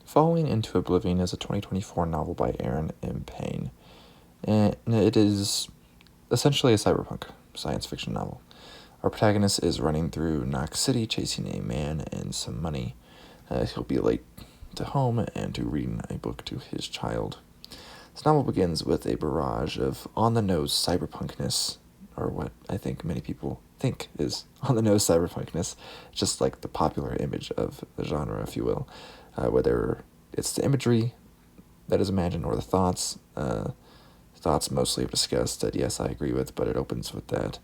Falling into Oblivion is a 2024 novel by Aaron M. Payne, and it is essentially a cyberpunk science fiction novel. Our protagonist is running through Knox City chasing a man and some money. He'll be late to home and to reading a book to his child. This novel begins with a barrage of on-the-nose cyberpunkness, or what I think many people think is on-the-nose cyberpunkness, just like the popular image of the genre, if you will, whether it's the imagery that is imagined or the thoughts. Thoughts mostly have discussed that, yes, I agree with, but it opens with that,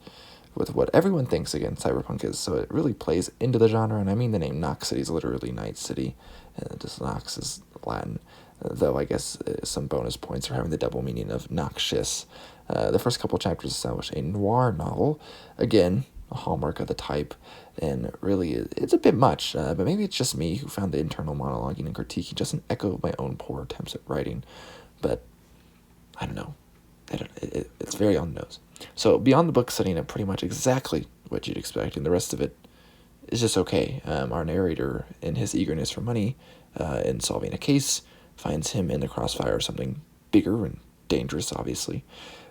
with what everyone thinks, again, cyberpunk is, so it really plays into the genre, and I mean the name Nox City is literally Night City, and just Nox is Latin, though I guess some bonus points are having the double meaning of noxious. The first couple chapters establish a noir novel, again, a hallmark of the type, and really, it's a bit much, but maybe it's just me who found the internal monologuing and critiquing just an echo of my own poor attempts at writing, but I don't know. It's very on the nose. So beyond the book setting up pretty much exactly what you'd expect, and the rest of it is just okay. Our narrator, in his eagerness for money in solving a case, finds him in the crossfire of something bigger and dangerous, obviously.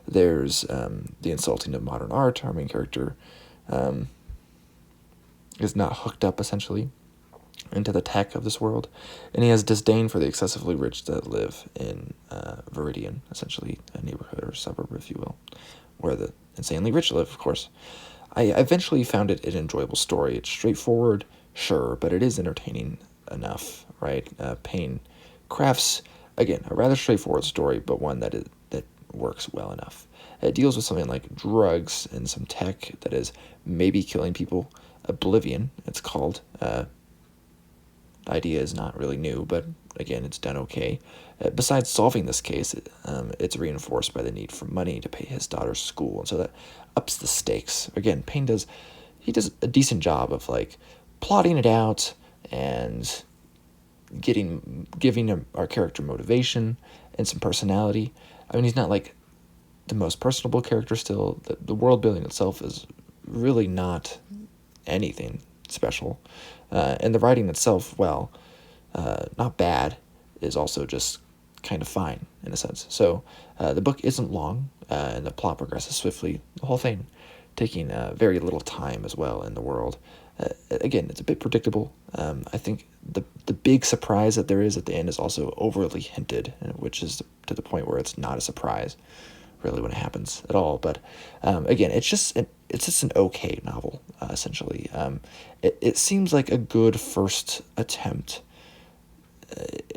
There's the insulting of modern art. Our main character is not hooked up, essentially, into the tech of this world, and he has disdain for the excessively rich that live in Viridian, essentially a neighborhood or suburb, if you will, where the insanely rich live, of course. I eventually found it an enjoyable story. It's straightforward, sure, but it is entertaining enough, right? Payne crafts, again, a rather straightforward story, but one that works well enough. It deals with something like drugs and some tech that is maybe killing people. Oblivion, it's called. Idea is not really new, but again, it's done okay. Besides solving this case, it's reinforced by the need for money to pay his daughter's school, and so that ups the stakes. Again, Payne does a decent job of like plotting it out and giving our character motivation and some personality. I mean, he's not like the most personable character still. The world building itself is really not anything special. And the writing itself, well, not bad, is also just kind of fine, in a sense. So the book isn't long, and the plot progresses swiftly, the whole thing taking very little time as well in the world. Again, it's a bit predictable. I think the big surprise that there is at the end is also overly hinted, which is to the point where it's not a surprise, really, when it happens at all. But again, it's just an okay novel, essentially. It seems like a good first attempt.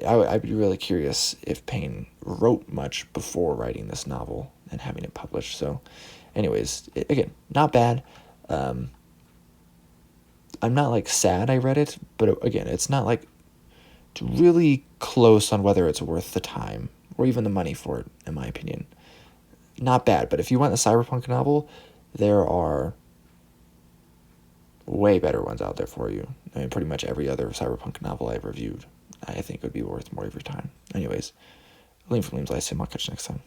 I'd be really curious if Payne wrote much before writing this novel and having it published. So anyways, again, not bad. I'm not like sad I read it, but again, it's not like really close on whether it's worth the time or even the money for it, in my opinion. Not bad, but if you want a cyberpunk novel, there are way better ones out there for you. I mean, pretty much every other cyberpunk novel I've reviewed, I think would be worth more of your time. Anyways, Liam from Liam's Lyceum. I'll catch you next time.